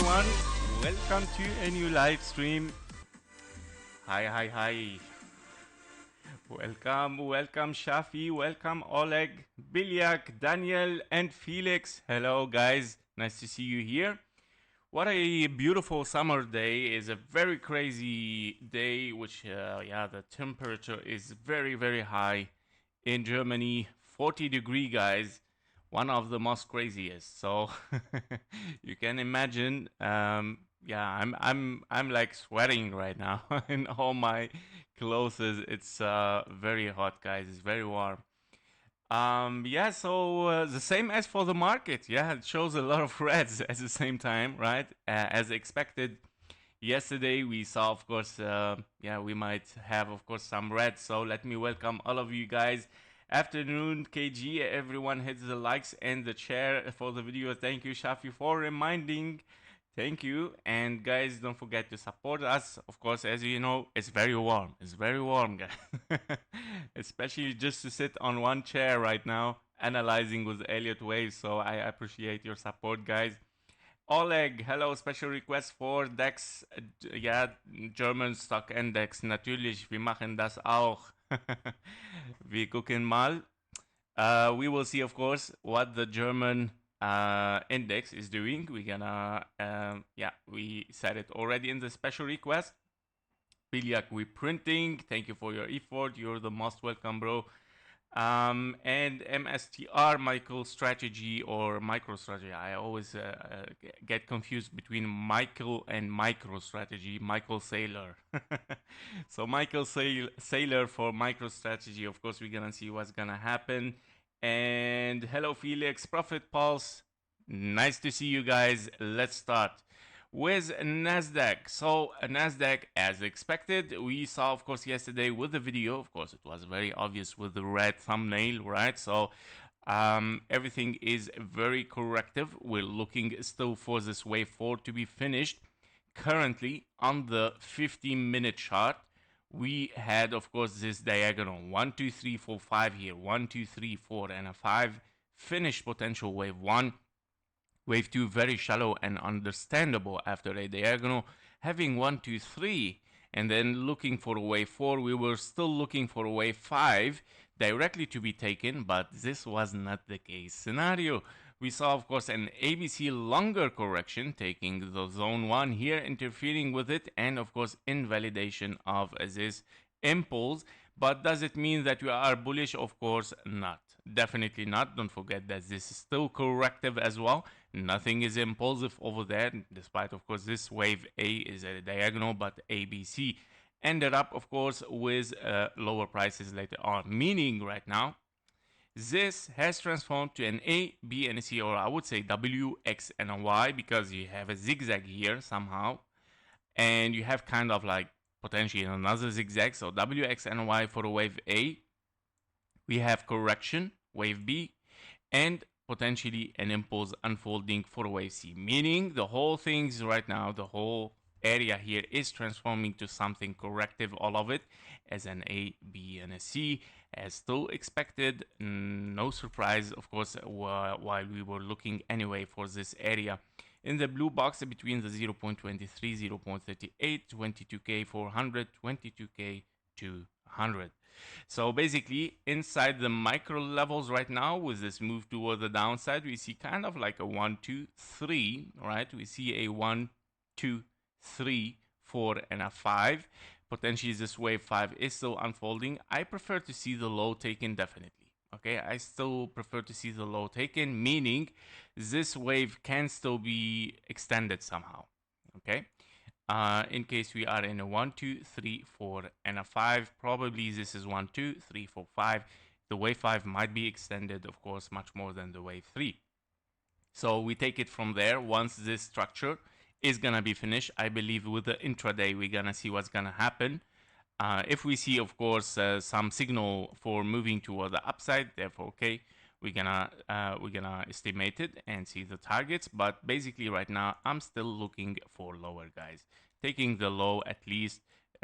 everyone. Welcome to a new live stream. Hi. Welcome Shafi, welcome Oleg, Bilyak, Daniel, and Felix. Hello guys, nice to see you here. What a beautiful summer day. Is a very crazy day, which the temperature is very high in Germany. 40-degree, guys. One of the most craziest. So you can imagine. I'm like sweating right now in all my clothes. It's very hot, guys. It's very warm. So the same as for the market. Yeah, it shows a lot of reds at the same time, right? As expected. Yesterday we saw, of course, we might have, of course, some red. So let me welcome all of you guys. Afternoon, KG. Everyone hits the likes and the share for the video. Thank you, Shafi, for reminding. Thank you. And guys, don't forget to support us. Of course, as you know, it's very warm. It's very warm, guys. Especially just to sit on one chair right now, analyzing with Elliott waves. So I appreciate your support, guys. Oleg, hello, special request for DAX. German Stock Index. Natürlich, wir machen das auch. Wir gucken mal. We will see, of course, what the German index is doing. We're gonna, we said it already in the special request. Bilyak, we're printing. Thank you for your effort. You're the most welcome, bro. And MSTR, MicroStrategy or MicroStrategy. I always get confused between Michael and MicroStrategy. Michael Saylor. So Michael Saylor for MicroStrategy. Of course, we're gonna see what's gonna happen. And hello, Felix, Profit Pulse. Nice to see you guys. Let's start with NASDAQ. So NASDAQ, as expected, we saw, of course, yesterday with the video. Of course, it was very obvious with the red thumbnail, right? So everything is very corrective. We're looking still for this wave 4 to be finished. Currently, on the 15-minute chart, we had, of course, this diagonal 1, 2, 3, 4, 5 here. 1, 2, 3, 4, and a 5. Finished potential wave 1. Wave 2 very shallow and understandable after a diagonal, having 1, 2, 3, and then looking for a wave 4. We were still looking for a wave 5 directly to be taken, but this was not the case scenario. We saw, of course, an ABC longer correction, taking the zone 1 here, interfering with it, and of course invalidation of this impulse. But does it mean that we are bullish? Of course not. Definitely not. Don't forget that this is still corrective as well. Nothing is impulsive over there, despite, of course, this wave A is a diagonal, but ABC ended up, of course, with lower prices later on. Meaning right now, this has transformed to an A, B, and a C, or I would say W, X, and a Y, because you have a zigzag here somehow, and you have kind of like potentially another zigzag. So W, X, and Y for a wave A. We have correction, wave B, and potentially an impulse unfolding for wave C, meaning the whole things right now, the whole area here is transforming to something corrective, all of it as an A, B, and a C, as still expected. No surprise, of course, while we were looking anyway for this area in the blue box between the 0.23, 0.38, 22k 400, 22k 200. So basically, inside the micro levels right now, with this move toward the downside, we see kind of like a 1, 2, 3, right? We see a 1, 2, 3, 4, and a 5. Potentially this wave 5 is still unfolding. I prefer to see the low taken, definitely. Okay, I still prefer to see the low taken, meaning this wave can still be extended somehow. Okay. In case we are in a 1, 2, 3, 4, and a 5, probably this is 1, 2, 3, 4, 5. The wave 5 might be extended, of course, much more than the wave 3. So we take it from there. Once this structure is gonna be finished, I believe with the intraday, we're gonna see what's gonna happen. If we see, of course, some signal for moving toward the upside, therefore, okay, we're gonna estimate it and see the targets. But basically right now I'm still looking for lower, guys, taking the low at least,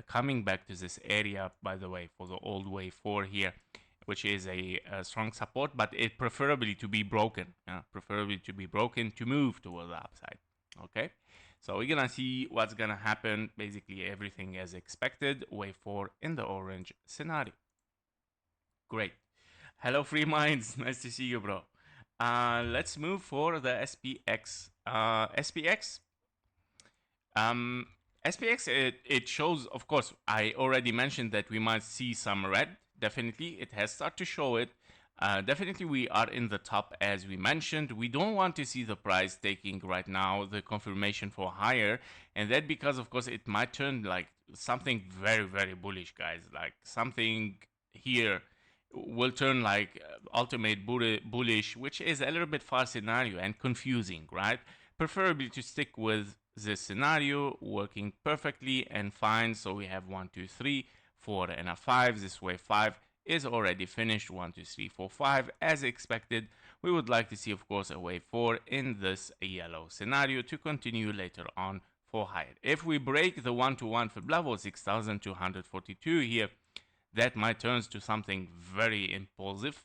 coming back to this area, by the way, for the old wave 4 here, which is a strong support, but it preferably to be broken, preferably to be broken to move toward the upside. Okay, So we're gonna see what's gonna happen. Basically everything as expected. Wave 4 in the orange scenario. Great. Hello, free minds. Nice to see you, bro. Let's move for the SPX. Um, SPX, it shows, of course, I already mentioned that we might see some red. Definitely, it has started to show it. Definitely, we are in the top as we mentioned. We don't want to see the price taking right now the confirmation for higher, and that because, of course, it might turn like something very, very bullish, guys. Like something here will turn like ultimate bullish, which is a little bit far scenario and confusing, right? Preferably to stick with this scenario working perfectly and fine. So we have 1, 2, 3, 4, and a 5. This wave 5 is already finished. 1, 2, 3, 4, 5 as expected. We would like to see, of course, a wave 4 in this yellow scenario to continue later on for higher. If we break the 1-to-1 fib level 6242 here, that might turn to something very impulsive,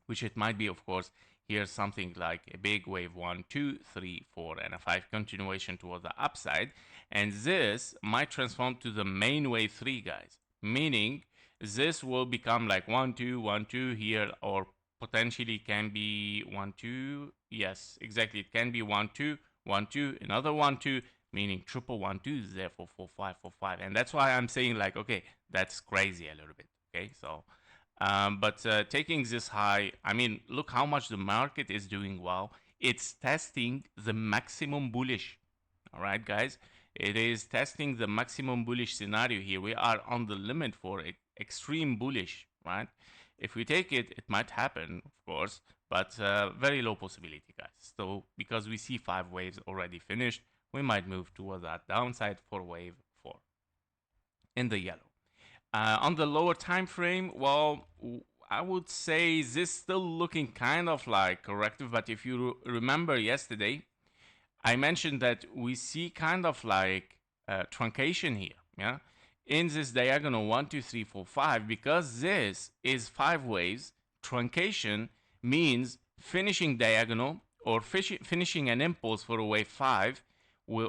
which it might be, of course, here something like a big wave 1, 2, 3, 4, and a 5 continuation toward the upside. And this might transform to the main wave 3, guys. Meaning this will become like 1, 2, 1, 2 here, or potentially can be 1, 2. Yes, exactly. It can be 1, 2, 1, 2, another 1, 2, meaning triple 1, 2 is there for 4, 5, 4, 5. And that's why I'm saying like, okay, that's crazy a little bit. Okay, so but taking this high, I mean, look how much the market is doing well. It's testing the maximum bullish. All right, guys, it is testing the maximum bullish scenario here. We are on the limit for extreme bullish, right? If we take it, it might happen, of course, but very low possibility, guys. So because we see 5 waves already finished, we might move toward that downside for wave 4 in the yellow. On the lower time frame, well, I would say this still looking kind of like corrective, but if you remember yesterday, I mentioned that we see kind of like truncation here, yeah, in this diagonal 1, 2, 3, 4, 5, because this is 5 waves. Truncation means finishing diagonal or finishing an impulse for a wave 5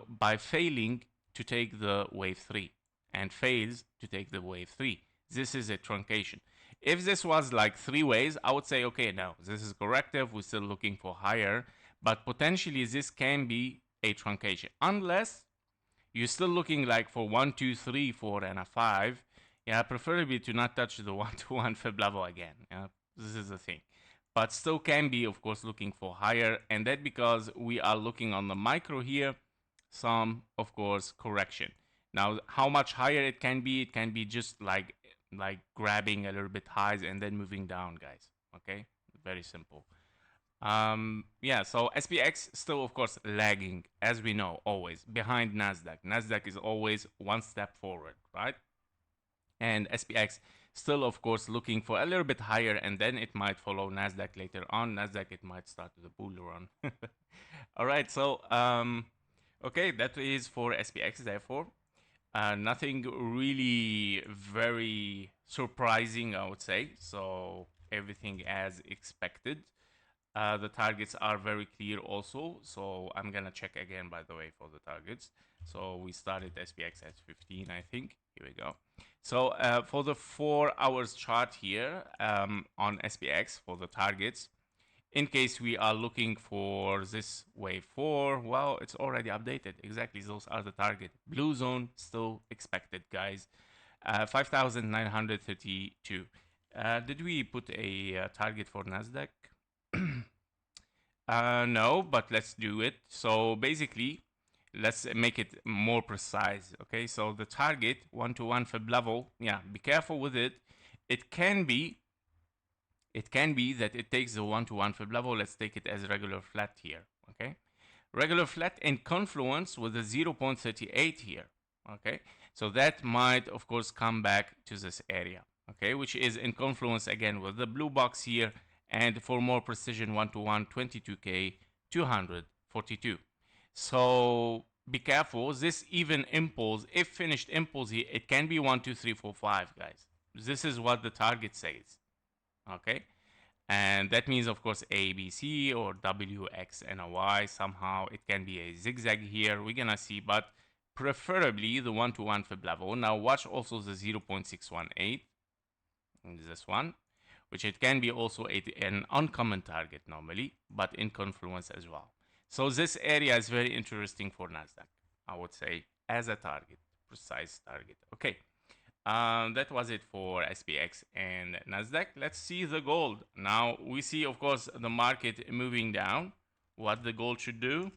by failing to take the wave 3 and fails to take the wave 3. This is a truncation. If this was like 3 waves, I would say, okay, no, this is corrective. We're still looking for higher, but potentially this can be a truncation, unless you're still looking like for 1, 2, 3, 4, and a 5. Yeah, preferably to not touch the 1-to-1 fib level again. Yeah, this is the thing. But still can be, of course, looking for higher, and that because we are looking on the micro here, some, of course, correction. Now, how much higher it can be just like grabbing a little bit highs and then moving down, guys. Okay, very simple. Yeah, so SPX still, of course, lagging, as we know, always behind NASDAQ. NASDAQ is always one step forward, right? And SPX still, of course, looking for a little bit higher, and then it might follow NASDAQ later on. NASDAQ, it might start the bull run. All right, so okay, that is for SPX, therefore. Nothing really very surprising, I would say. So everything as expected. The targets are very clear also. So I'm gonna check again, by the way, for the targets. So we started SPX at 15, I think. Here we go. So for the 4 hours chart here on SPX for the targets, in case we are looking for this wave 4, well, it's already updated. Exactly, those are the target. Blue zone still expected, guys. 5,932. Did we put a target for NASDAQ? No, but let's do it. So basically, let's make it more precise. Okay, so the target 1-to-1 fib level, yeah, be careful with it. It can be that it takes the 1-to-1 fib level. Let's take it as regular flat here. Okay, regular flat in confluence with the 0.38 here. Okay, so that might, of course, come back to this area. Okay, which is in confluence again with the blue box here, and for more precision, 1-to-1 22K 242. So be careful. This even impulse, if finished impulse here, it can be 1, 2, 3, 4, 5, guys. This is what the target says. Okay, And that means, of course, A, B, C, or W, X, and a Y. Somehow it can be a zigzag here. We're gonna see, but preferably the 1-to-1 fib level. Now watch also the 0.618, this one, which it can be also an uncommon target normally, but in confluence as well. So this area is very interesting for NASDAQ, I would say, as a target, precise target. Okay. That was it for SPX and NASDAQ. Let's see the gold. Now we see, of course, the market moving down. What the gold should do?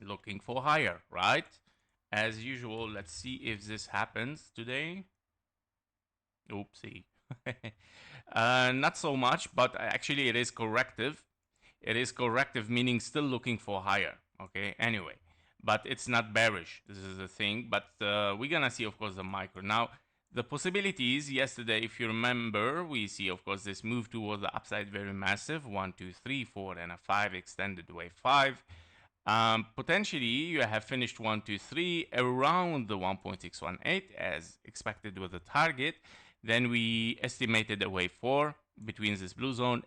Looking for higher, right? As usual, let's see if this happens today. Oopsie. Not so much, but actually it is corrective. It is corrective, meaning still looking for higher. Okay, anyway. But it's not bearish. This is the thing. But we're gonna see, of course, the micro. Now, the possibilities yesterday, if you remember, we see, of course, this move toward the upside very massive. 1, 2, 3, 4, and a 5 extended wave 5. Potentially, you have finished 1, 2, 3 around the 1.618 as expected with the target. Then we estimated a wave 4 between this blue zone.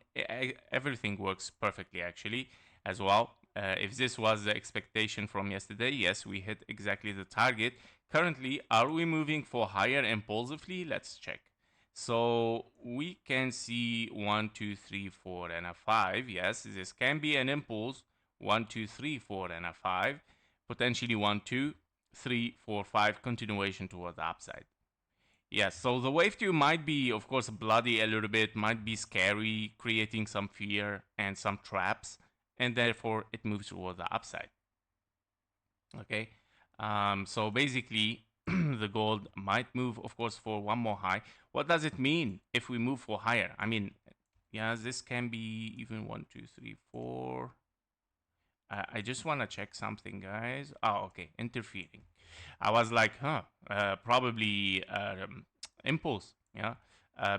Everything works perfectly, actually, as well. If this was the expectation from yesterday, yes, we hit exactly the target. Currently, are we moving for higher impulsively? Let's check. So we can see 1, 2, 3, 4, and a 5. Yes, this can be an impulse. 1, 2, 3, 4, and a 5. Potentially 1, 2, 3, 4, 5. Continuation toward the upside. Yes, so the wave 2 might be, of course, bloody a little bit, might be scary, creating some fear and some traps. And therefore it moves toward the upside. Okay, so basically the gold might move, of course, for one more high. What does it mean if we move for higher? I mean, yeah, this can be even 1, 2, 3, 4. I just want to check something, guys. Oh, okay, interfering. I was like, probably impulse, yeah.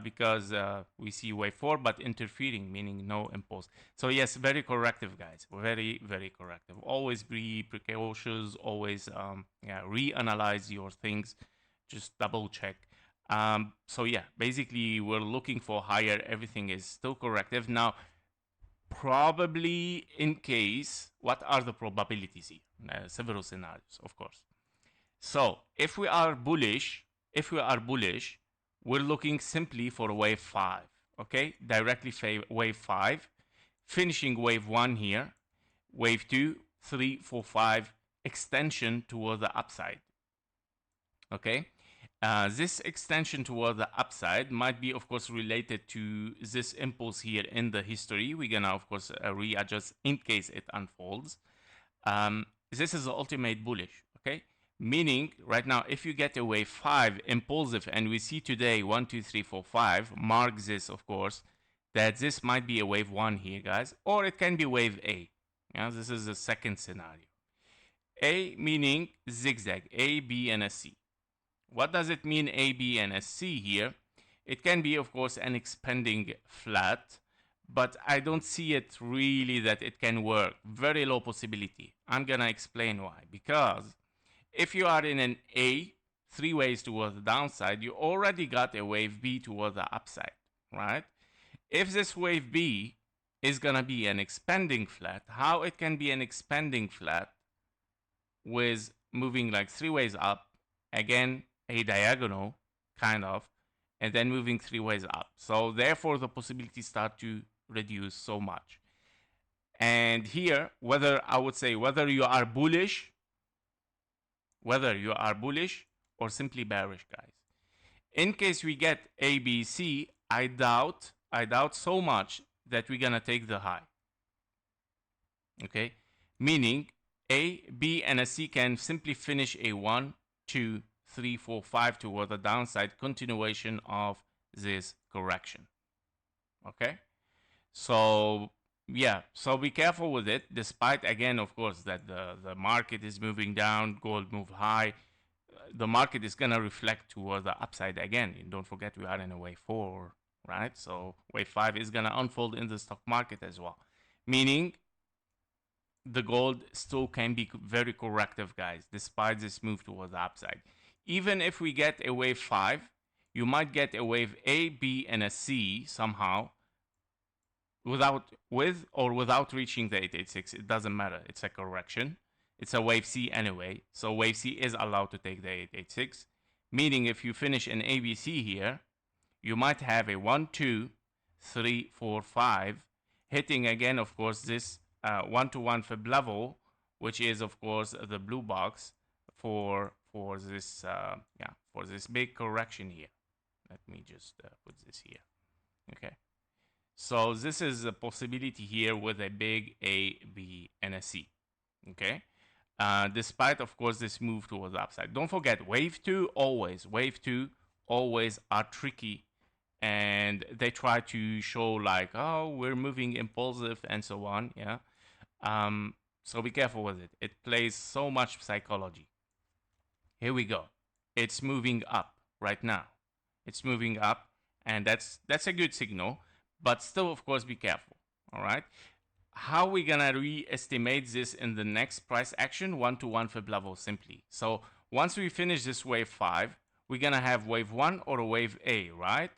Because we see wave 4, but interfering, meaning no impulse. So yes, very corrective, guys. Very, very corrective. Always be precautious. Always reanalyze your things. Just double check. So yeah, basically we're looking for higher. Everything is still corrective. Now, probably in case, what are the probabilities here? Several scenarios, of course. So if we are bullish, we're looking simply for wave 5, okay? Directly wave 5, finishing wave 1 here, wave 2, 3, 4, 5, extension toward the upside, okay? This extension toward the upside might be, of course, related to this impulse here in the history. We're gonna, of course, readjust in case it unfolds. This is the ultimate bullish, okay? Meaning, right now, if you get a wave 5 impulsive, and we see today 1, 2, 3, 4, 5, mark this, of course, that this might be a wave 1 here, guys, or it can be wave A. Yeah, this is the second scenario. A meaning zigzag, A, B, and a C. What does it mean, A, B, and a C here? It can be, of course, an expanding flat, but I don't see it really that it can work. Very low possibility. I'm gonna explain why. Because if you are in an A, 3 ways toward the downside, you already got a wave B toward the upside, right? If this wave B is gonna be an expanding flat, how it can be an expanding flat with moving like 3 ways up, again, a diagonal, kind of, and then moving 3 ways up. So therefore the possibilities start to reduce so much. And here, whether you are bullish, or simply bearish, guys. In case we get A, B, C, I doubt so much that we're gonna take the high. Okay, meaning A, B, and a C can simply finish a 1, 2, 3, 4, 5 toward the downside, continuation of this correction. Okay, so yeah, so be careful with it, despite, again, of course, that the market is moving down, gold move high, the market is gonna reflect toward the upside again. And don't forget, we are in a wave 4, right? So wave 5 is gonna unfold in the stock market as well, meaning the gold still can be very corrective, guys, despite this move toward the upside. Even if we get a wave 5, you might get a wave A, B, and a C somehow, with or without reaching the 886, it doesn't matter. It's a correction. It's a wave C anyway. So wave C is allowed to take the 886, meaning if you finish an ABC here, you might have a 1, 2, 3, 4, 5, hitting again, of course, this 1-to-1 fib level, which is, of course, the blue box for this for this big correction here. Let me just put this here. Okay. So this is a possibility here with a big A, B, and a C. Okay. Despite, of course, this move towards the upside. Don't forget, wave two always are tricky, and they try to show like, oh, we're moving impulsive and so on. Yeah. So be careful with it. It plays so much psychology. Here we go. It's moving up right now. It's moving up, and that's a good signal. But still, of course, be careful. All right. How we gonna re-estimate this in the next price action? 1-to-1 fib level simply. So once we finish this wave 5, we're gonna have wave 1 or a wave A, right?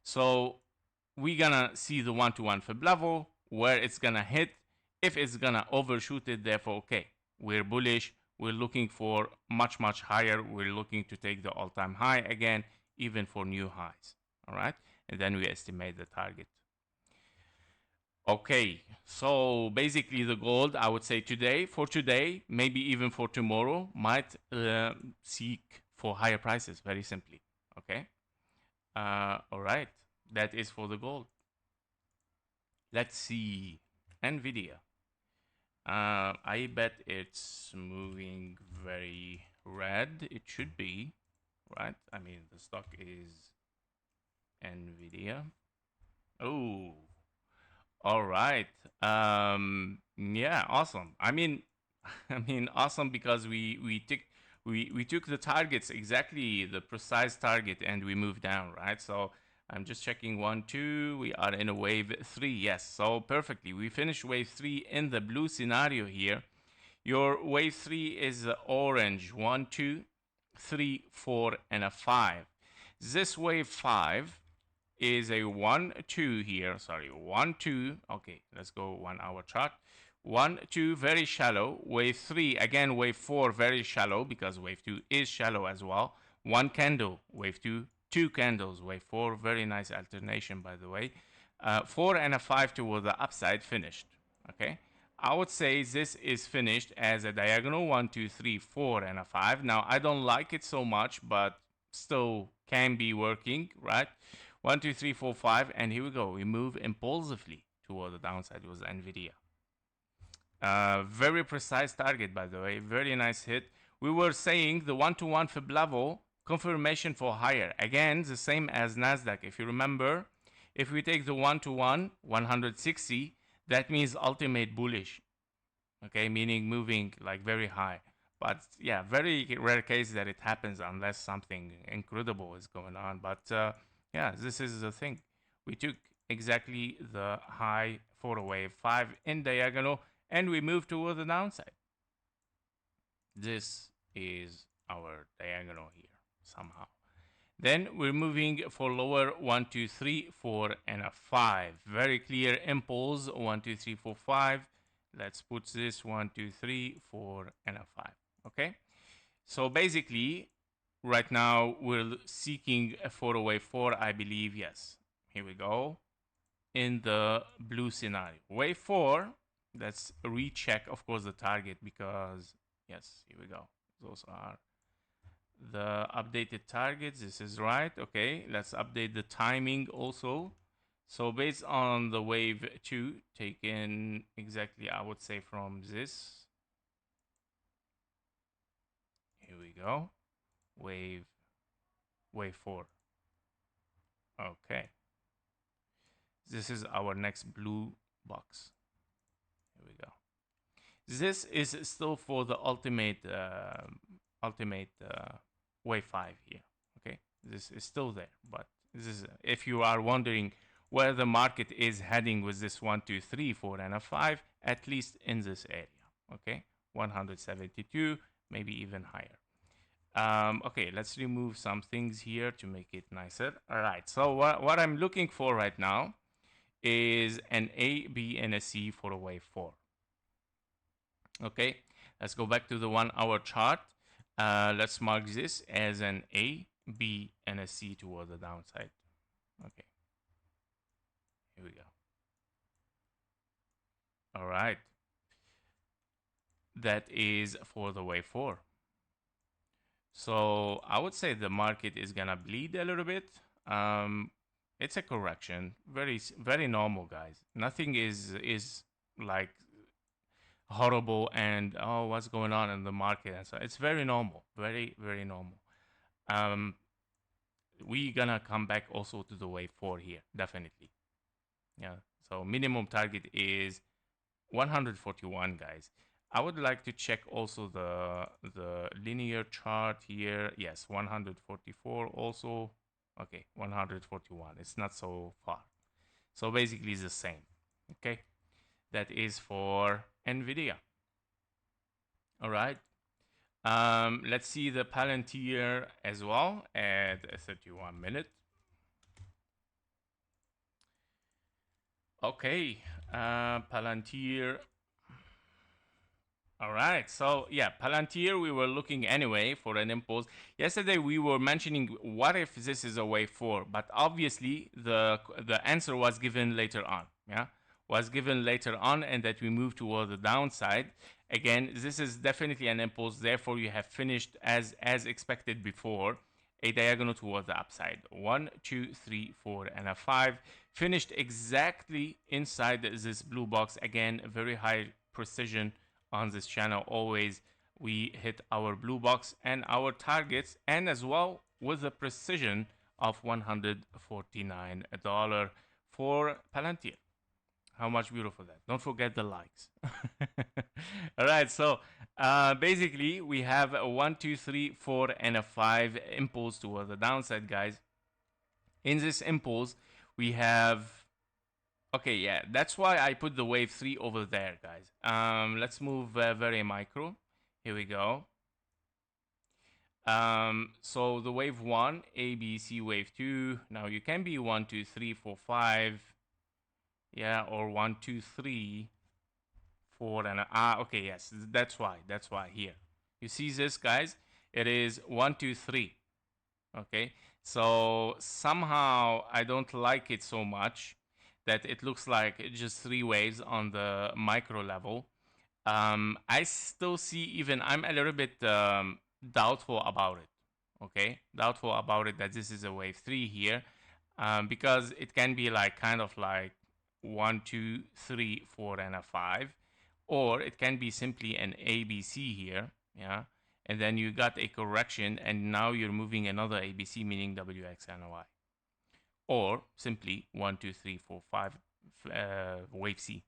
So we're gonna see the 1-to-1 fib level, where it's gonna hit. If it's gonna overshoot it, therefore, okay, we're bullish. We're looking for much higher. We're looking to take the all-time high again, even for new highs. All right, and then we estimate the target. Okay, so basically the gold, I would say for today, maybe even for tomorrow, might seek for higher prices, very simply. Okay, all right, that is for the gold. Let's see, Nvidia. I bet it's moving very red. It should be, right? I mean, the stock is Nvidia. Oh, all right. Yeah, awesome. I mean, awesome, because we took the targets, exactly the precise target, and we moved down, right? So I'm just checking 1, 2. We are in a wave 3. Yes, so perfectly. We finished wave 3 in the blue scenario here. Your wave 3 is orange. 1, 2, 3, 4, and a 5. This wave 5 is a 1, 2 here. Sorry, 1, 2. Okay, let's go 1 hour chart. 1, 2, very shallow. Wave 3, again, wave 4, very shallow, because wave 2 is shallow as well. 1 candle, wave 2, 2 candles, wave 4, very nice alternation, by the way. 4 and a 5 toward the upside, finished. Okay, I would say this is finished as a diagonal 1, 2, 3, 4, and a 5. Now, I don't like it so much, but still can be working, right? 1, 2, 3, 4, 5, and here we go. We move impulsively toward the downside with Nvidia. Very precise target, by the way. Very nice hit. We were saying the 1-to-1 fib level, confirmation for higher. Again, the same as NASDAQ. If you remember, if we take the 1-to-1, 160, that means ultimate bullish. Okay, meaning moving like very high. But yeah, very rare case that it happens unless something incredible is going on. But yeah, this is the thing. We took exactly the high for a wave 5 in diagonal, and we move toward the downside. This is our diagonal here somehow. Then we're moving for lower 1, 2, 3, 4, and a 5. Very clear impulse 1, 2, 3, 4, 5. Let's put this 1, 2, 3, 4, and a 5. Okay. So basically, right now we're seeking for a wave 4, I believe. Yes. Here we go. In the blue scenario, wave 4. Let's recheck, of course, the target, because yes, here we go. Those are the updated targets. This is right. Okay, let's update the timing also. So based on the wave 2 taken exactly, I would say from this. Here we go. Wave 4. Okay. This is our next blue box. Here we go. This is still for the ultimate wave 5 here. Okay, this is still there, but this is, if you are wondering where the market is heading with this 1, 2, 3, 4, and a 5, at least in this area. Okay, 172, maybe even higher. Okay, let's remove some things here to make it nicer. All right, so what I'm looking for right now is an A, B, and a C for a wave 4. Okay, let's go back to the 1 hour chart. Let's mark this as an A, B, and a C toward the downside. Okay, here we go. All right, that is for the wave 4. So I would say the market is gonna bleed a little bit. It's a correction, very normal, guys. Nothing is like horrible and oh, what's going on in the market, and so it's very normal, very normal. We gonna come back also to the wave 4 here, definitely. Yeah. So minimum target is 141, guys. I would like to check also the linear chart here. Yes, 144 also. Okay, 141. It's not so far. So basically it's the same. Okay, that is for Nvidia. All right. Let's see the Palantir as well at 31 minutes. Okay, Palantir. All right, so yeah, Palantir, we were looking anyway for an impulse. Yesterday we were mentioning what if this is a wave 4, but obviously the answer was given later on. Yeah, was given later on, and that we move toward the downside. Again, this is definitely an impulse. Therefore, you have finished as expected before, a diagonal toward the upside. 1, 2, 3, 4, and a 5. Finished exactly inside this blue box. Again, very high precision on this channel. Always we hit our blue box and our targets, and as well with the precision of $149 for Palantir. How much beautiful that. Don't forget the likes. All right, so basically we have a 1, 2, 3, 4, and a 5 impulse toward the downside, guys. In this impulse we have, okay, yeah, that's why I put the wave 3 over there, guys. Let's move very micro. Here we go. So the wave 1, A, B, C, wave 2. Now you can be 1, 2, 3, 4, 5. Yeah, or 1, 2, 3, 4, and okay, yes, that's why here. You see this, guys? It is 1, 2, 3. Okay, so somehow I don't like it so much that it looks like just 3 waves on the micro level. I still see, even I'm a little bit doubtful about it. Okay, doubtful about it that this is a wave 3 here, because it can be like kind of like 1, 2, 3, 4, and a 5, or it can be simply an ABC here. Yeah, and then you got a correction, and now you're moving another ABC, meaning WXNY, or simply 1, 2, 3, 4, 5 wave C.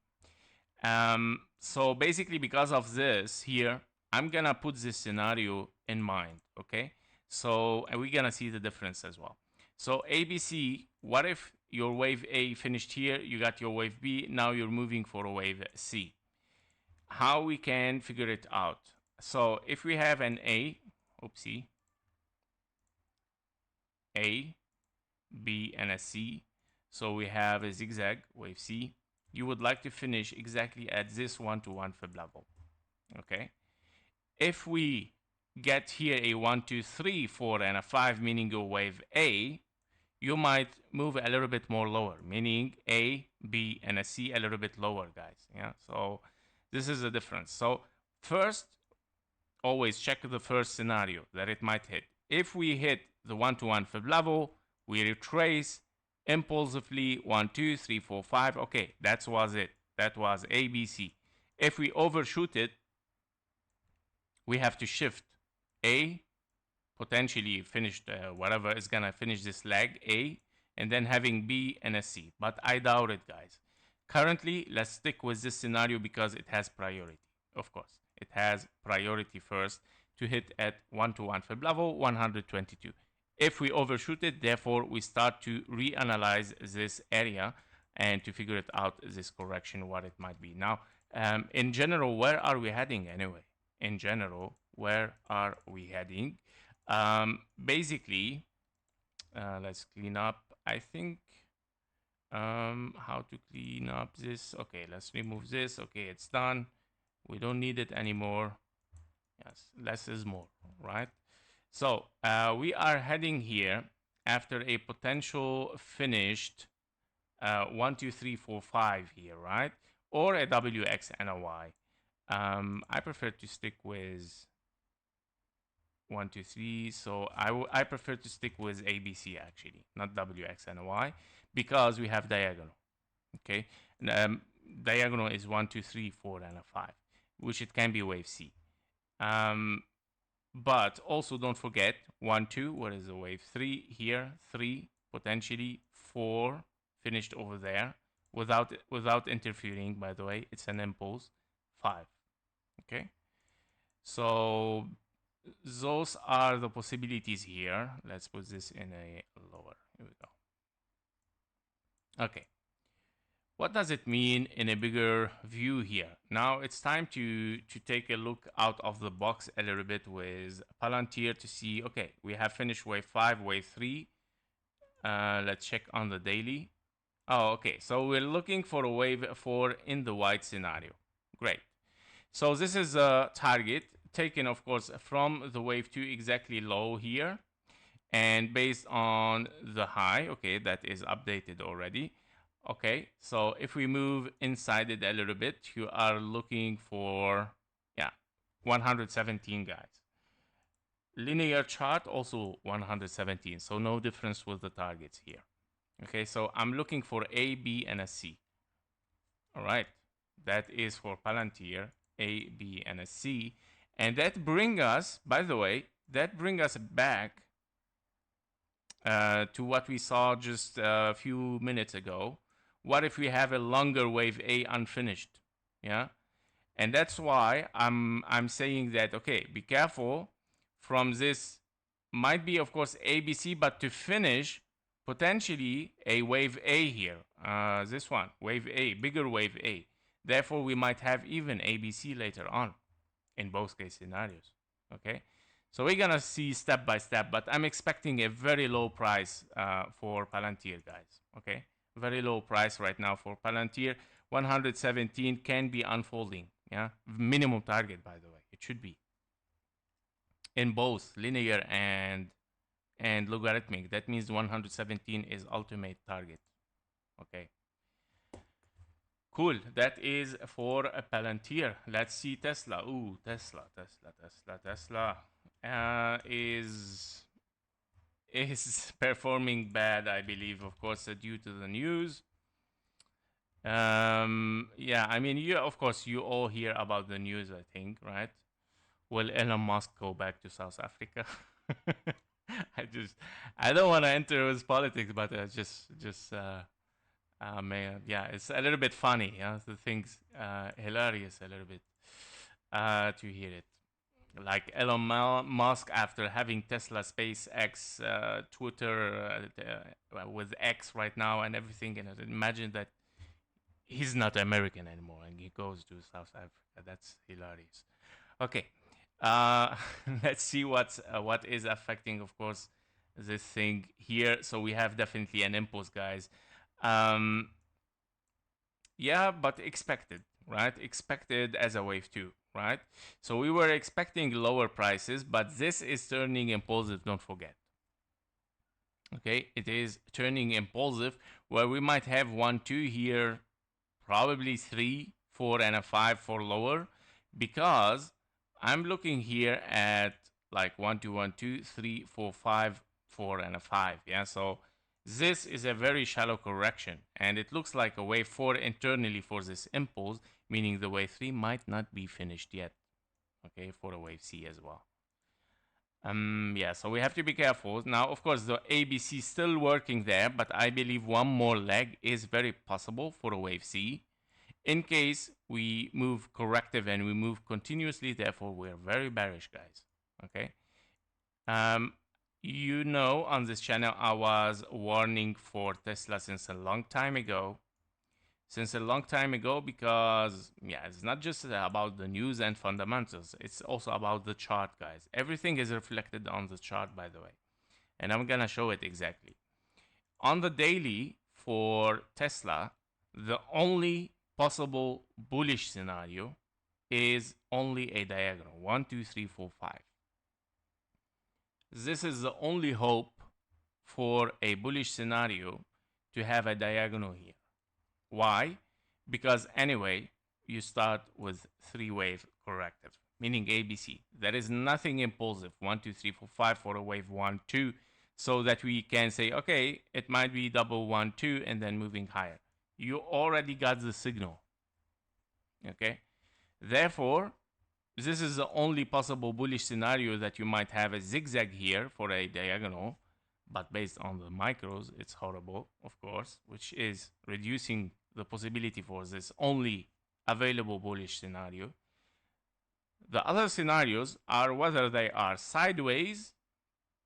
So basically, because of this here, I'm gonna put this scenario in mind. Okay, so and we're gonna see the difference as well. So ABC, what if your wave A finished here, you got your wave B, now you're moving for a wave C? How we can figure it out? So if we have an A, oopsie, A, B, and a C, so we have a zigzag wave C. You would like to finish exactly at this 1-to-1 fib level. Okay, if we get here a 1, 2, 3, 4, and a 5, meaning your wave A, you might move a little bit more lower, meaning A, B, and a C a little bit lower, guys. Yeah, so this is the difference. So first, always check the first scenario that it might hit. If we hit the 1-to-1 fib level, we retrace impulsively 1, 2, 3, 4, 5. Okay, that was it. That was ABC. If we overshoot it, we have to shift A, potentially finished whatever is gonna finish this leg A, and then having B and a C. But I doubt it, guys. Currently, let's stick with this scenario because it has priority. Of course, it has priority first to hit at 1-to-1 fib level 122. If we overshoot it, therefore we start to reanalyze this area and to figure it out, this correction, what it might be. Now, in general, where are we heading anyway? In general, where are we heading? Basically, let's clean up. I think How to clean up this? Okay, let's remove this. Okay, it's done. We don't need it anymore. Yes, less is more, right? So we are heading here after a potential finished 1, 2, 3, 4, 5 here, right? Or a WX and a Y. I prefer to stick with 1, 2, 3. So I prefer to stick with ABC actually, not WX and a Y, because we have diagonal. Okay, diagonal is 1, 2, 3, 4, and a 5, which it can be wave C. But also don't forget 1, 2. What is the wave? 3 here, 3 potentially, 4 finished over there without interfering. By the way, it's an impulse. 5. Okay, so those are the possibilities here. Let's put this in a lower. Here we go. Okay. What does it mean in a bigger view here? Now it's time to take a look out of the box a little bit with Palantir to see, okay, we have finished wave 5, wave 3. Let's check on the daily. Oh, okay, so we're looking for a wave 4 in the white scenario. Great. So this is a target taken, of course, from the wave 2 exactly low here. And based on the high, okay, that is updated already. Okay, so if we move inside it a little bit, you are looking for, yeah, 117, guys. Linear chart also 117, so no difference with the targets here. Okay, so I'm looking for A, B, and a C. All right, that is for Palantir, A, B, and a C. And that brings us, by the way, that brings us back to what we saw just a few minutes ago. What if we have a longer wave A unfinished? Yeah, and that's why I'm saying that, okay, be careful from this. Might be, of course, ABC, but to finish potentially a wave A here. This one, wave A, bigger wave A. Therefore, we might have even ABC later on in both case scenarios. Okay, so we're gonna see step by step, but I'm expecting a very low price for Palantir, guys. Okay, very low price right now for Palantir. 117 can be unfolding. Yeah, minimum target, by the way, it should be in both linear and logarithmic. That means 117 is ultimate target. Okay, cool. That is for a Palantir. Let's see Tesla. Ooh, Tesla is performing bad, I believe, of course, due to the news. Yeah, I mean, you, of course, you all hear about the news, I think, right? Will Elon Musk go back to South Africa? I don't want to enter his politics, but man, yeah, it's a little bit funny. Yeah, the thing's hilarious a little bit to hear it. Like Elon Musk, after having Tesla, SpaceX, Twitter, with X right now and everything, and imagine that he's not American anymore and he goes to South Africa. That's hilarious. Okay, let's see what is affecting, of course, this thing here. So we have definitely an impulse, guys. Yeah, but expected, right? Expected as a wave 2, right? So we were expecting lower prices, but this is turning impulsive, don't forget. Okay, it is turning impulsive, where we might have 1, 2 here, probably 3, 4, and a 5 for lower, because I'm looking here at like 1, 2, 1, 2, 3, 4, 5, 4, and a 5. Yeah, so this is a very shallow correction, and it looks like a wave 4 internally for this impulse, meaning the wave 3 might not be finished yet. Okay, for a wave C as well. Yeah, so we have to be careful. Now, of course, the ABC is still working there, but I believe one more leg is very possible for a wave C. In case we move corrective and we move continuously, therefore we're very bearish, guys. Okay. You know, on this channel, I was warning for Tesla since a long time ago. Because, yeah, it's not just about the news and fundamentals. It's also about the chart, guys. Everything is reflected on the chart, by the way. And I'm going to show it exactly. On the daily, for Tesla, the only possible bullish scenario is only a diagonal 1, 2, 3, 4, 5. This is the only hope for a bullish scenario to have a diagonal here. Why? Because anyway, you start with 3-wave corrective, meaning ABC. There is nothing impulsive 1, 2, 3, 4, 5 for a wave 1, 2, so that we can say, okay, it might be double 1, 2, and then moving higher. You already got the signal. Okay? Therefore, this is the only possible bullish scenario that you might have a zigzag here for a diagonal, but based on the micros, it's horrible, of course, which is reducing the possibility for this only available bullish scenario. The other scenarios are whether they are sideways,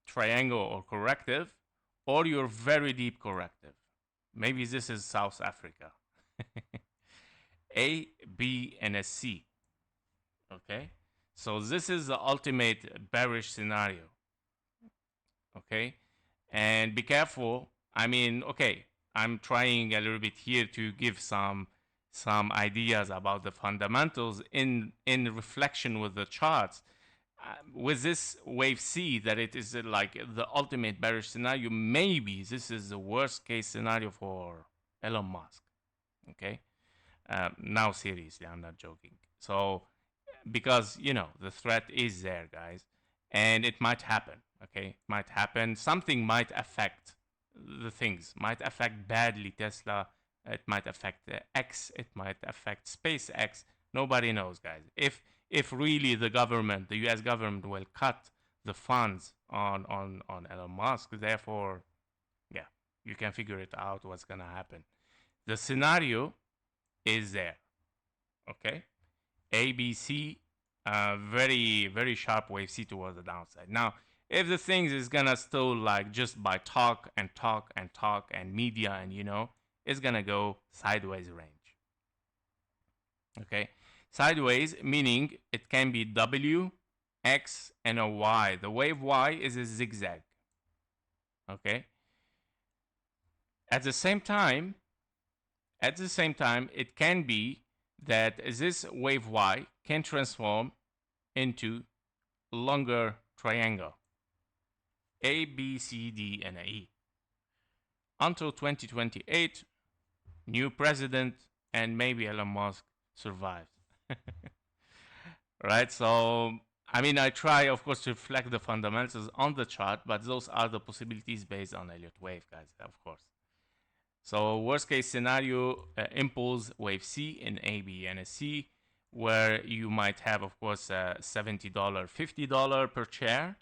triangle or corrective, or your very deep corrective. Maybe this is South Africa. A, B, and a C. Okay? So this is the ultimate bearish scenario. Okay? And be careful. I mean, okay, I'm trying a little bit here to give some ideas about the fundamentals in reflection with the charts. With this wave C, that it is like the ultimate bearish scenario, maybe this is the worst case scenario for Elon Musk. Okay? Now seriously, I'm not joking. So, because, you know, the threat is there, guys, and it might happen. Okay? It might happen. Something might affect the things, might affect badly Tesla. It might affect X. It might affect SpaceX. Nobody knows, guys. If really the government, the U.S. government, will cut the funds on Elon Musk, therefore, yeah, you can figure it out what's gonna happen. The scenario is there. Okay, A, B, C, very very sharp wave C towards the downside. Now, if the things is gonna still like just by talk and talk and talk and media and, you know, it's gonna go sideways range. Okay, sideways meaning it can be W, X, and a Y. The wave Y is a zigzag. Okay. At the same time, it can be that this wave Y can transform into longer triangle. A, B, C, D, and E. Until 2028, new president, and maybe Elon Musk survives. Right? So, I mean, I try, of course, to reflect the fundamentals on the chart, but those are the possibilities based on Elliott wave, guys, of course. So, worst case scenario, impulse wave C in A, B, and a C, where you might have, of course, $70, $50 per share.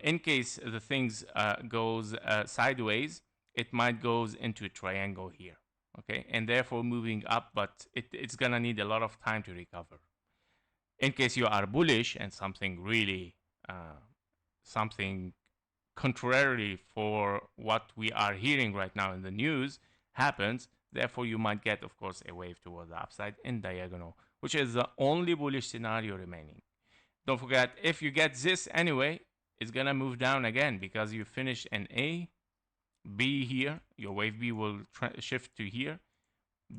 In case the things goes sideways, it might goes into a triangle here. Okay, and therefore moving up, but it's gonna need a lot of time to recover. In case you are bullish and something really, something contrary for what we are hearing right now in the news happens, therefore you might get, of course, a wave towards the upside in diagonal, which is the only bullish scenario remaining. Don't forget, if you get this anyway, it's gonna move down again because you finished an A, B here, your wave B will shift to here,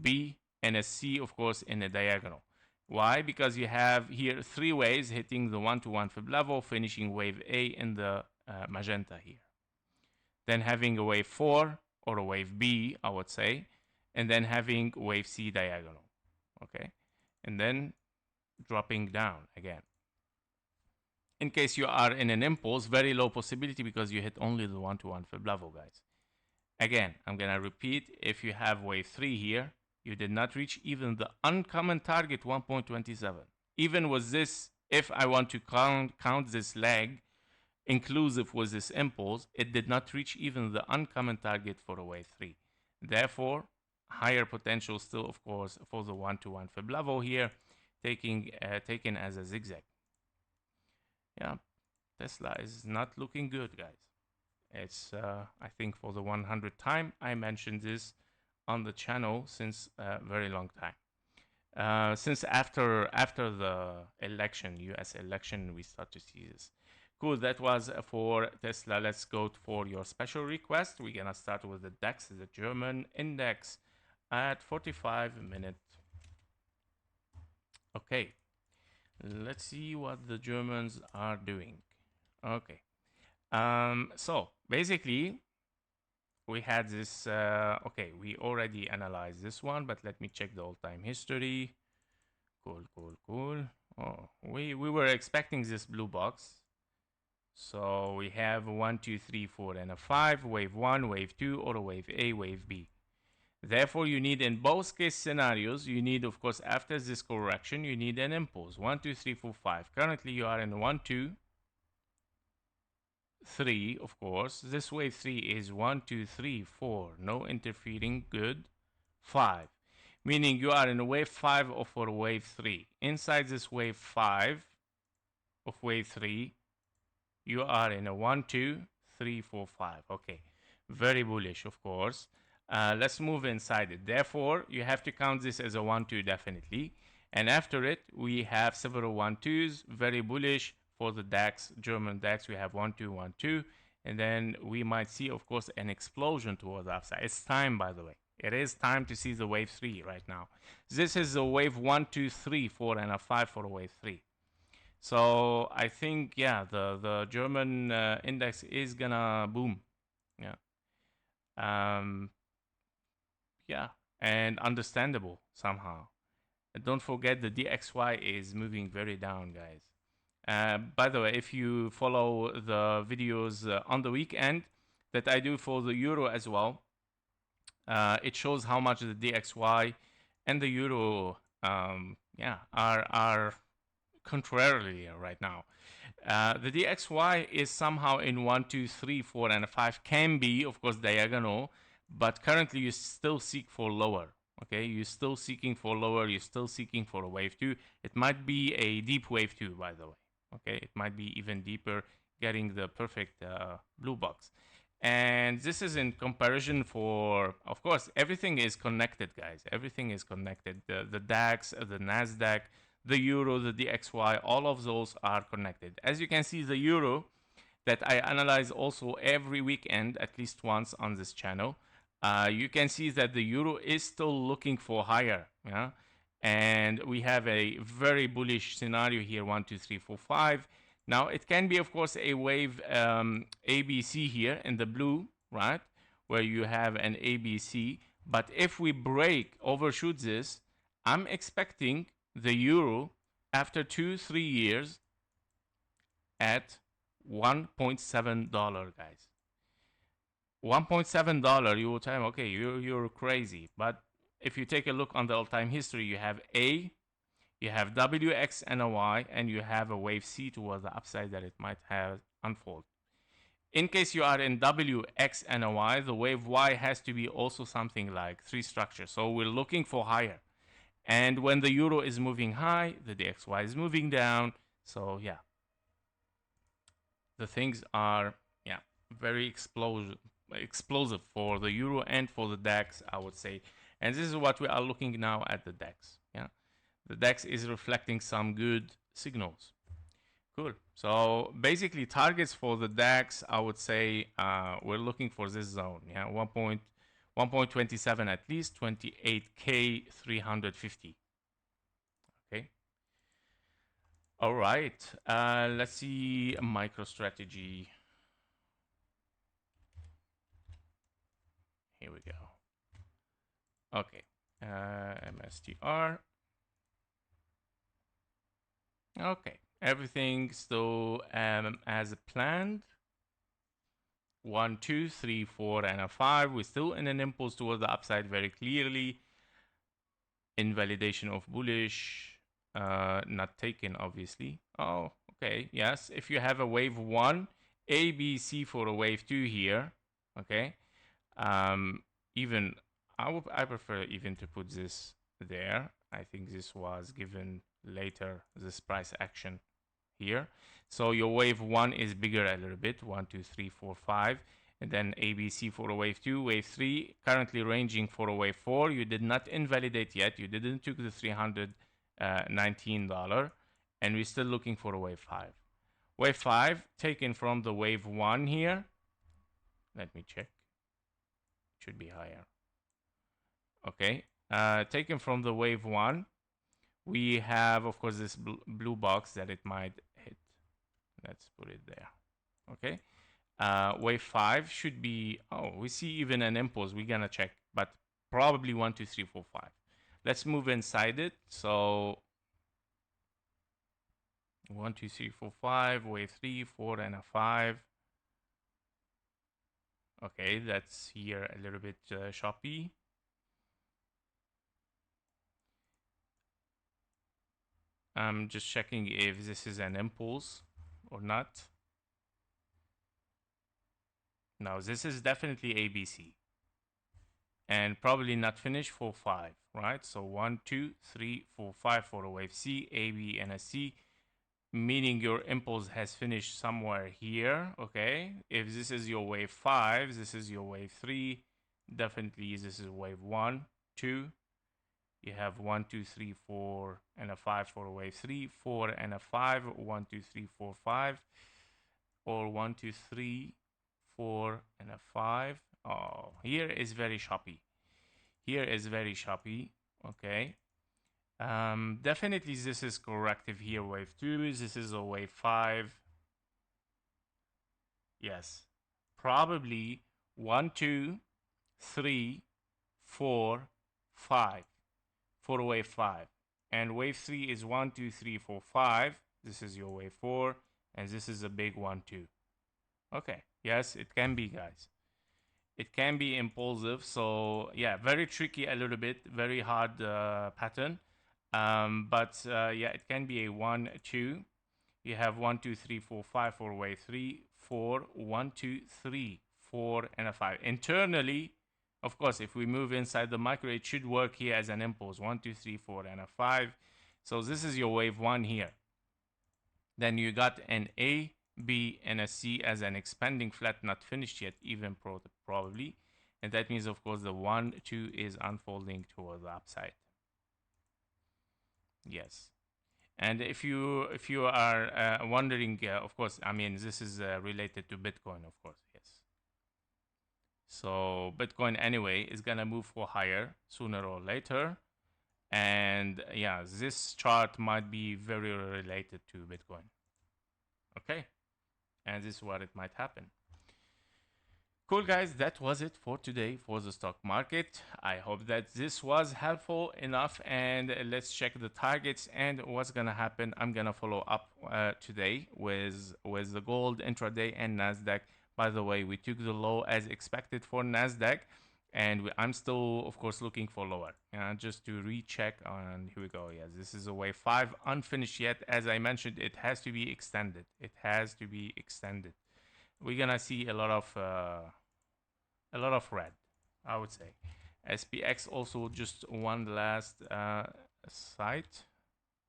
B, and a C, of course, in a diagonal. Why? Because you have here 3 waves hitting the 1-to-1 fib level, finishing wave A in the magenta here. Then having a wave 4 or a wave B, I would say, and then having wave C diagonal. Okay, and then dropping down again. In case you are in an impulse, very low possibility because you hit only the 1-to-1 fib level, guys. Again, I'm gonna repeat, if you have wave 3 here, you did not reach even the uncommon target 1.27. Even with this, if I want to count this leg inclusive with this impulse, it did not reach even the uncommon target for a wave 3. Therefore, higher potential still, of course, for the 1-to-1 fib level here, taken as a zigzag. Yeah, Tesla is not looking good, guys. It's, I think, for the 100th time I mentioned this on the channel since a very long time. Since after the election, US election, we start to see this. Cool, that was for Tesla. Let's go for your special request. We're gonna start with the DAX, the German index, at 45-minute. Okay, let's see what the Germans are doing. Okay, so basically we had this. Okay, we already analyzed this one, but let me check the all-time history. Cool. Oh, we were expecting this blue box. So we have 1, 2, 3, 4, and a 5, wave 1, wave 2, or a wave A, wave B. Therefore, you need, in both case scenarios, you need, of course, after this correction, you need an impulse. 1, 2, 3, 4, 5. Currently, you are in 1, 2, 3, of course. This wave 3 is 1, 2, 3, 4. No interfering. Good. 5. Meaning you are in wave 5 of or wave 3. Inside this wave 5 of wave 3, you are in a 1, 2, 3, 4, 5. Okay, very bullish, of course. Let's move inside it. Therefore, you have to count this as a 1, 2 definitely. And after it, we have several 1, 2s, very bullish for the DAX, German DAX. We have 1, 2, 1, 2. And then we might see, of course, an explosion towards the upside. It's time, by the way. It is time to see the wave 3 right now. This is the wave 1, 2, 3, 4, and a 5 for a wave 3. So I think, yeah, the German index is gonna boom. Yeah. Yeah, and understandable somehow. And don't forget the DXY is moving very down, guys. By the way, if you follow the videos on the weekend that I do for the Euro as well, it shows how much the DXY and the Euro, are contrarily right now. The DXY is somehow in 1, 2, 3, 4, and 5. Can be, of course, diagonal, but currently you still seek for lower. Okay, you're still seeking for lower. You're still seeking for a wave 2. It might be a deep wave 2, by the way. Okay, it might be even deeper, getting the perfect blue box. And this is in comparison for, of course, everything is connected, guys. Everything is connected. The DAX, the NASDAQ, the Euro, the DXY, all of those are connected. As you can see, the Euro that I analyze also every weekend, at least once on this channel, you can see that the Euro is still looking for higher. Yeah? And we have a very bullish scenario here, 1, 2, 3, 4, 5. Now, it can be, of course, a wave ABC here in the blue, right? Where you have an ABC. But if we break, overshoot this, I'm expecting the Euro after 2-3 years at $1.7, guys. $1.7, you will tell me, okay, you're crazy. But if you take a look on the all-time history, you have A, you have W, X, and a Y, and you have a wave C towards the upside that it might have unfold. In case you are in W, X, and a Y, the wave Y has to be also something like 3 structures. So we're looking for higher. And when the Euro is moving high, the DXY is moving down. So yeah, the things are very explosive for the Euro and for the DAX, I would say. And this is what we are looking now at the DAX. Yeah, the DAX is reflecting some good signals. Cool. So basically, targets for the DAX, I would say we're looking for this zone. Yeah, 1.27 at least, 28K 350. Okay. All right. Let's see MicroStrategy. Here we go. Okay. MSTR. Okay. Everything still as planned. 1, 2, 3, 4, and a 5. We're still in an impulse towards the upside very clearly. Invalidation of bullish. Not taken, obviously. Oh, okay. Yes. If you have a wave 1, A, B, C for a wave 2 here. Okay. Even I prefer even to put this there. I think this was given later, this price action here. So your wave 1 is bigger a little bit, 1, 2, 3, 4, 5, and then ABC for a wave 2, wave 3, currently ranging for a wave 4. You did not invalidate yet. You didn't took the $319, and we're still looking for a wave 5. Wave 5 taken from the wave 1 here. Let me check. Should be higher. Okay. Taken from the wave 1. We have, of course, this blue box that it might hit. Let's put it there. Okay. Wave 5 should be, oh, we see even an impulse. We're gonna check, but probably 1, 2, 3, 4, 5. Let's move inside it. So 1, 2, 3, 4, 5, wave 3, 4, and a 5. Okay, that's here a little bit choppy. I'm just checking if this is an impulse or not. Now, this is definitely ABC. And probably not finished for 5, right? So 1, 2, 3, 4, 5 for a wave C, A, B, and a C. Meaning your impulse has finished somewhere here, okay? If this is your wave 5, this is your wave 3. Definitely this is wave 1, 2. You have 1, 2, 3, 4, and a 5 for wave 3, 4 and a 5, 1, 2, 3, 4, 5, or 1, 2, 3, 4, and a 5. Oh, here is very choppy. Here is very choppy, okay? Definitely this is corrective here, wave 2. This is a wave 5. Yes, probably 1, 2, 3, 4, 5. For wave 5. And wave 3 is 1, 2, 3, 4, 5. This is your wave 4. And this is a big 1, 2. Okay. Yes, it can be, guys. It can be impulsive. So, yeah, very tricky a little bit. Very hard pattern. Yeah, it can be a 1, 2. You have 1, 2, 3, 4, 5 for wave 3. 4, 1, 2, 3, 4, and a 5. Internally, of course, if we move inside the micro, it should work here as an impulse. 1, 2, 3, 4, and a 5. So this is your wave 1 here. Then you got an A, B, and a C as an expanding flat, not finished yet, even probably. And that means, of course, the 1, 2 is unfolding towards the upside. Yes. And if you are wondering, of course, I mean, this is related to Bitcoin, of course. Yes. So Bitcoin anyway is gonna move for higher sooner or later, and yeah, this chart might be very related to Bitcoin. Okay, and this is what it might happen. Cool, guys, that was it for today for the stock market. I hope that this was helpful enough, and let's check the targets and what's gonna happen. I'm gonna follow up today with the gold intraday and NASDAQ. By the way, we took the low as expected for NASDAQ, and I'm still, of course, looking for lower. Just to recheck, and here we go. Yes, this is a wave 5, unfinished yet. As I mentioned, it has to be extended. It has to be extended. We're gonna see a lot of red, I would say. SPX also just one last site.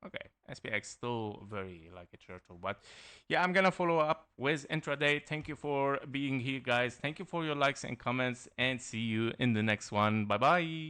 Okay, SPX still very like a turtle, but yeah, I'm gonna follow up with intraday. Thank you for being here, guys. Thank you for your likes and comments, and see you in the next one. Bye bye.